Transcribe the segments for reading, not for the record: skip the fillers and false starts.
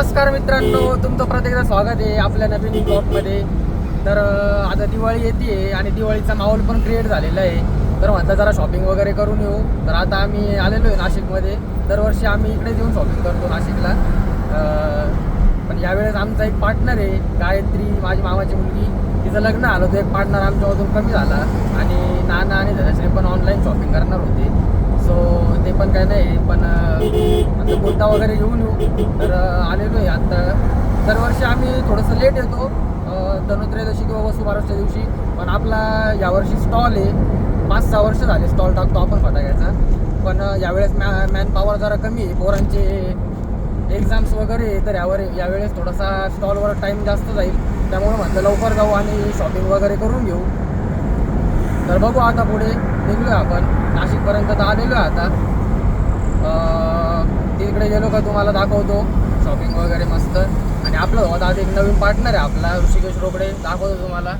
नमस्कार मित्रांनो, तुमचं परत एकदा स्वागत आहे आपल्या नवीन ब्लॉगमध्ये. तर आता दिवाळी येते आणि दिवाळीचा माहोल पण क्रिएट झालेला आहे. तर म्हटलं जरा शॉपिंग वगैरे करून येऊ. तर आता आम्ही आलेलो आहे नाशिकमध्ये. दरवर्षी आम्ही इकडेच येऊन शॉपिंग करतो नाशिकला. पण यावेळेस आमचा एक पार्टनर आहे गायत्री, माझी मामाची मुलगी. तिचं लग्न आलं तर एक पार्टनर आमच्यामधून कमी झाला आणि नाना आणि धनश्री पण ऑनलाईन शॉपिंग करणार होते. सो ते पण काय नाही, पण आता कुर्ता वगैरे घेऊन येऊ. तर आलेलो आहे आत्ता. दरवर्षी आम्ही थोडंसं लेट येतो धनोत्रयोदशी किंवा वसुबारसच्या दिवशी. पण आपला यावर्षी स्टॉल आहे, 5-6 वर्ष झाले स्टॉल टाकतो आपण फटाक्याचा. पण यावेळेस मॅन पॉवर जरा कमी आहे, पोरांचे एक्झाम्स वगैरे. तर यावेळेस थोडासा स्टॉलवर टाईम जास्त जाईल, त्यामुळे म्हटलं लवकर जाऊ आणि शॉपिंग वगैरे करून घेऊ. तर बघू आता पुढे निघलो आहे आपण नाशिकपर्यंत. तर आलेलो आहे आता. तिकडे गेलो का तुम्हाला दाखवतो शॉपिंग वगैरे मस्त. आणि आपलं होता आज एक नवीन पार्टनर आहे आपला, ऋषिकेश रोकडे. दाखवतो तुम्हाला.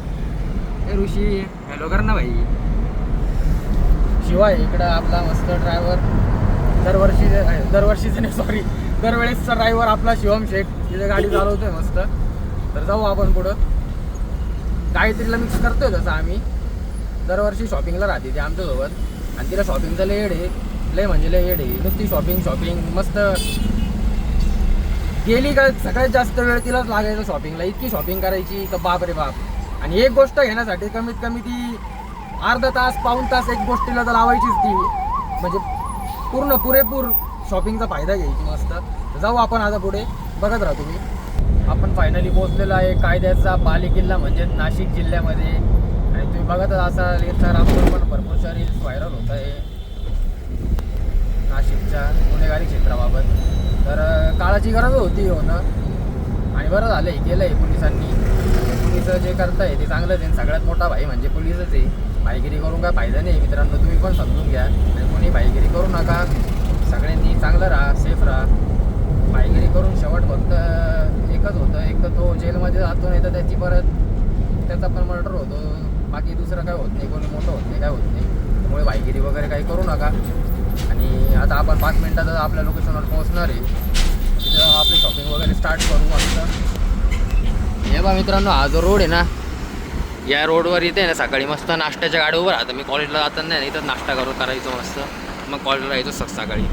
हे ऋषी, हॅलो कर ना भाई. शिवाय इकडं आपला मस्त ड्रायव्हर, दरवर्षीचं नाही सॉरी, दरवेळेसचा ड्रायव्हर आपला शिवम शेख. तिथे गाडी चालवतोय मस्त. तर जाऊ आपण पुढं. गायत्रीला मिक्स करतोय तसं आम्ही. दरवर्षी शॉपिंगला राहते ती आमच्यासोबत आणि तिला शॉपिंगचं लय येड आहे, लय म्हणजे लय येड आहे. नुसती शॉपिंग मस्त. गेली का सगळ्यात जास्त वेळ तिलाच लागायचा शॉपिंगला. इतकी शॉपिंग करायची का बाप रे बाप. आणि एक गोष्ट घेण्यासाठी कमीत कमी ती अर्धा तास पाऊण तास एक गोष्टीला तर लावायचीच ती. म्हणजे पुरेपूर शॉपिंगचा फायदा घ्यायची मस्त. जाऊ आपण आता पुढे, बघत राहा तुम्ही. आपण फायनली पोहोचलेलो आहे कायद्याचा बालेकिल्ला म्हणजे नाशिक जिल्ह्यामध्ये. आणि तुम्ही बघतच असाल इंस्टाग्रामवर पण भरपूरशा रील्स व्हायरल होत आहे नाशिकच्या गुन्हेगारी क्षेत्राबाबत. तर काळाची गरज होती होणं आणि बरं झालं आहे, केलं आहे पोलिसांनी. पोलिस जे करताय ते चांगलंच आहे. सगळ्यात मोठा भाई म्हणजे पोलिसच आहे. भाईगिरी करून काय फायदा नाही मित्रांनो, तुम्ही पण समजून घ्या. आणि कोणी भाईगिरी करू नका. सगळ्यांनी चांगलं राहा, सेफ राहा. भाईगिरी करून शेवट फक्त एकच होतं, एक तर तो जेलमध्ये जातो, नाही तर त्याचा पण मर्डर होतो. बाकी दुसरं काय होत नाही, कोणी मोठं होत नाही, काय होत नाही. त्यामुळे भाईगिरी वगैरे काही करू नका. आणि आता आपण 5 मिनिटात आपल्या लोकेशनवर पोहोचणार आहे. तिथं आपली शॉपिंग वगैरे स्टार्ट करू मस्त. हे बा मित्रांनो, हा जो रोड आहे ना, या रोडवर इथे ना सकाळी मस्त नाश्त्याच्या गाडीवर. आता मी कॉलेजला जाताना नाही, इथं नाश्ता करायचो मस्त. मग कॉलेजला यायचो सकाळी.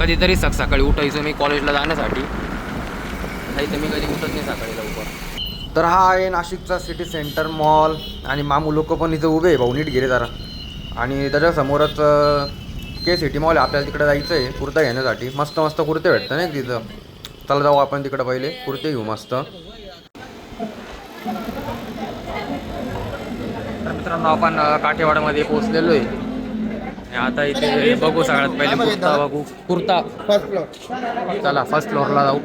कधीतरी सकाळी उठायचो मी कॉलेजला जाण्यासाठी. नाही तर मी कधी उठत नाही सकाळी लवकर. तर हा आहे नाशिकचा सिटी सेंटर मॉल. आणि मामू लोक पण इथं उभे आहे, भाऊ नीट गेले जरा. आणि त्याच्यासमोरच के सिटी मॉल आहे. आपल्याला तिकडे जायचं आहे कुर्ता घेण्यासाठी. मस्त मस्त कुर्ते भेटतं नाही तिथं. चला जाऊ आपण तिकडं, पहिले कुर्ते घेऊ मस्त. तर मित्रांनो, आपण काठेवाडामध्ये पोहोचलेलो आहे. आता इथे बघू, सगळ्यात पहिले कुर्ता बघू. Kurta first floor. चला फर्स्ट फ्लोअरला जाऊ.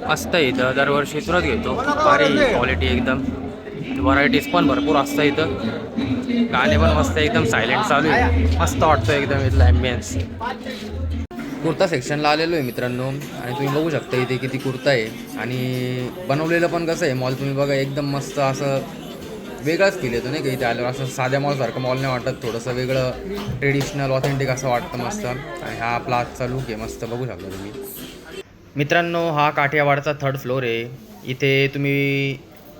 मस्त आहे इथं, दरवर्षी इथूनच घेतो. भारी क्वालिटी एकदम, व्हरायटीज पण भरपूर असतं इथं. गाणे पण मस्त एकदम सायलेंट चालू आहे. मस्त वाटतं एकदम इथलं ॲम्बियन्स. कुर्ता सेक्शनला आलेलो आहे मित्रांनो. आणि तुम्ही बघू शकता इथे किती कुर्ता आहे. आणि बनवलेलं पण कसं आहे मॉल, तुम्ही बघा एकदम मस्त असं वेगळाच फील येतो नाही का इथे आल्यावर. असं साध्या मॉलसारखं मॉल नाही वाटत, थोडंसं वेगळं ट्रेडिशनल ऑथेंटिक असं वाटतं मस्त. आणि हा आपला आजचा लूक आहे मस्त, बघू शकता तुम्ही मित्रांनो. हा काठियावाडचा 3rd फ्लोअर आहे. इथे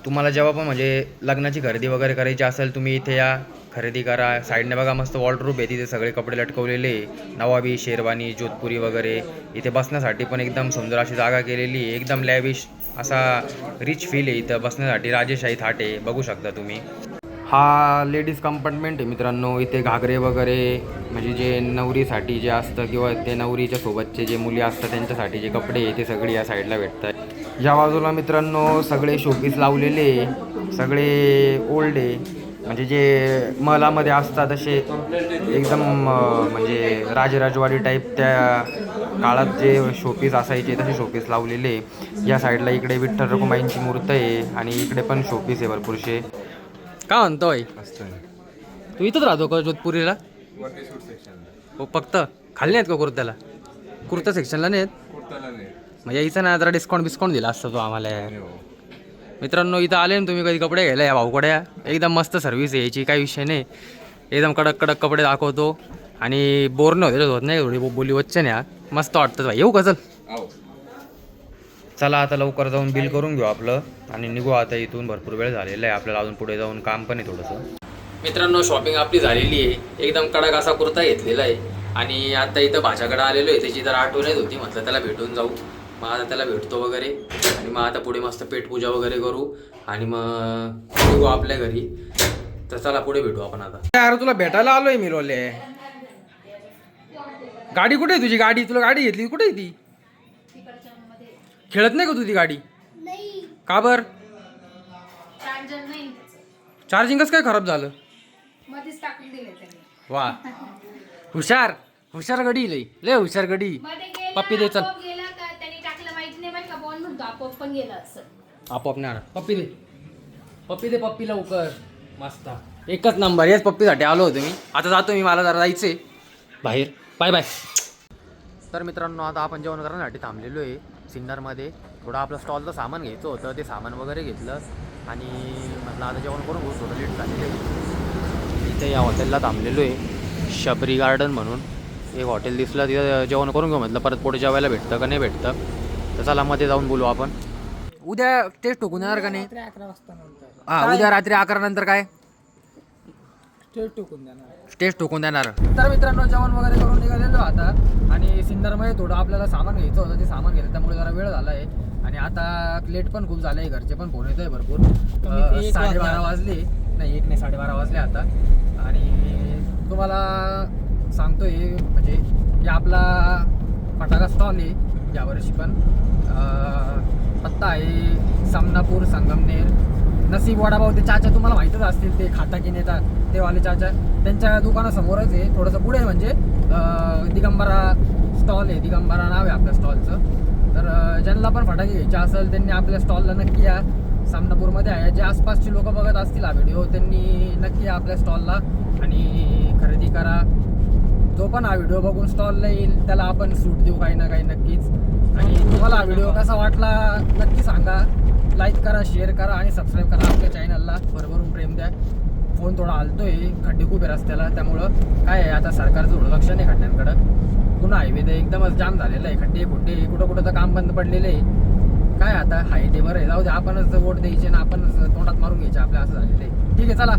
तुम्हाला जेव्हा पण म्हणजे लग्नाची खरेदी वगैरे करायची असेल, तुम्ही इथे या, खरेदी करा. साईडने बघा मस्त वॉर्डरोब आहे, तिथे सगळे कपडे लटकवलेले. नवाबी, शेरवानी, जोधपुरी वगैरे. इथे बसण्यासाठी पण एकदम सुंदर अशी जागा केलेली आहे. एकदम लॅविश असा रिच फील आहे इथं बसण्यासाठी. राजेशाही थाट आहे, बघू शकता तुम्ही. हा लेडीज कंपार्टमेंट आहे मित्रांनो. इथे घागरे वगैरे म्हणजे जे नवरीसाठी जे असतं किंवा ते नवरीच्या सोबतचे जे मुली असतात त्यांच्यासाठी जे कपडे आहे ते सगळे या साईडला भेटतात. या बाजूला मित्रांनो सगळे शोपीस लावलेले, सगळे ओल्ड आहे. म्हणजे जे महलामध्ये असतात असे एकदम म्हणजे राजराजवाडी टाईप त्या काळात जे शोपीस असायचे तसे शोपीस लावलेले. या साईडला इकडे विठ्ठल रखुमाईंची मूर्ती आहे आणि इकडे पण शोपीस आहे भरपूरशे. काय म्हणतोय, तू इथंच राहतो का जोधपुरीला? हो, फक्त खाली नाहीत का कुर्त्याला? कुर्ता सेक्शनला नाहीत? मग यायचं ना, जरा डिस्काउंट दिला असतं तो आम्हाला. मित्रांनो इथं आले ना तुम्ही कधी कपडे घ्यायला या भाऊकड्या, एकदम मस्त सर्व्हिस आहे याची, काही विषय नाही. एकदम कडक कपडे दाखवतो आणि बोर नाही होत नाही, थोडी बोली वच्चन या. मस्त वाटतं भाई. येऊ का? चल चला आता लवकर जाऊन बिल करून घेऊ आपलं आणि निघू आता इथून. भरपूर वेळ झालेला आहे आपल्याला, अजून पुढे जाऊन काम पण आहे थोडंसं. मित्रांनो शॉपिंग आपली झालेली आहे, एकदम कडक असा कुर्ता घेतलेला आहे आणि आता इथं भाच्याकडे आलेलो आहे. त्याची जर आठवण येत होती, म्हटलं त्याला भेटून जाऊ. मग आता त्याला भेटतो वगैरे आणि मग आता पुढे मस्त पेटपूजा वगैरे करू आणि मग निघू आपल्या घरी. तर चला पुढे भेटू आपण आता. यार तुला भेटायला आलोय मी रोले. गाडी कुठे आहे तुझी? गाडी तुला गाडी घेतली कुठे आहे ती? खेळत नाही का तुझी गाडी? का बर? चार्जिंग कसं काय खराब झालं? वा हुशार हुशार गडी लय लय हुशार गडी. पप्पी दे चल. आपोआप नाही पप्पी दे. पप्पी दे पप्पी लवकर. मस्त एकच नंबर. याच पप्पीसाठी आलो होतो मी. आता जातो मी, मला जरा जायचंय बाहेर. Bye bye. तर मित्रांनो आता आपण जेवण करण्यासाठी थांबलेलो आहे सिन्नरमध्ये. थोडं आपलं स्टॉलचं सामान घ्यायचं होतं, ते सामान वगैरे घेतलं आणि म्हटलं आता जेवण करून घेऊ. थोडं लेट झालेलं आहे. इथे या हॉटेलला थांबलेलो आहे, शबरी गार्डन म्हणून एक हॉटेल दिसलं, तिथं जेवण करून घेऊ म्हटलं. परत पुढे जेवायला भेटतं का नाही भेटतं, तर चला मध्ये जाऊन बोलू आपण. उद्या टेस्ट ठोकून येणार का नाही? 11 वाजता नंतर. हां उद्या रात्री 11 नंतर काय स्टेज टोकून देणार. तर मित्रांनो जेवण वगैरे करून निघालेलो आता आणि सिन्नरमध्ये थोडं आपल्याला सामान घ्यायचं होतं, ते सामान घेतलं त्यामुळे जरा वेळ झाला आहे आणि आता लेट पण खूप झालं आहे. घरचे पण फोन येत आहे भरपूर. 12:30 वाजले. नाही 1 नाही 12:30 वाजले आता. आणि तुम्हाला सांगतोय म्हणजे की आपला फटाका स्टॉल आहे यावर्षी पण. पत्ता आहे समनापूर संगमनेर. नसीब वडापाव ते चाचा तुम्हाला माहीतच असतील, ते खाता की नेता ते वाले चाचा, त्यांच्या दुकानासमोरच आहे. थोडंसं पुढे म्हणजे दिगंबरा स्टॉल आहे. दिगंबरा नाव आहे आपल्या स्टॉलचं. तर ज्यांना पण फटाके घ्यायचे असेल त्यांनी आपल्या स्टॉलला नक्की या. सामनापूरमध्ये आहे. जे आसपासचे लोक बघत असतील हा व्हिडिओ त्यांनी नक्की या आपल्या स्टॉलला आणि खरेदी करा. जो पण हा व्हिडिओ बघून स्टॉलला येईल त्याला आपण सूट देऊ काही ना काही नक्कीच. आणि तुम्हाला हा व्हिडिओ कसा वाटला नक्की सांगा. लाईक करा, शेअर करा आणि सबस्क्राईब करा आपल्या चॅनलला. भरभरून प्रेम द्या. फोन थोडा हलतोय, खड्डे खूप आहे रस्त्याला, त्यामुळं काय आहे आता सरकारचं थोडं लक्ष नाही खड्ड्यांकडं. पुन्हा हायवे तर एकदमच जाम झालेलं आहे. खड्डे खुड्डे कुठं कुठं तर काम बंद पडलेलं आहे. काय आता हाय ते बरं आहे, जाऊ दे. आपणच वोट द्यायचे ना आपणच तोंडात मारून घ्यायचे आपल्या, असं झालेलं आहे. ठीक आहे चला,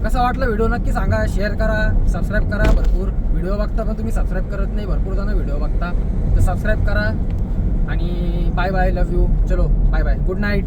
कसं वाटलं व्हिडिओ नक्की सांगा. शेअर करा, सबस्क्राईब करा. भरपूर व्हिडिओ बघता पण तुम्ही सबस्क्राईब करत नाही. भरपूर जण व्हिडिओ बघता, तर सबस्क्राईब करा आणि बाय बाय. Love you. चलो बाय बाय. Good night.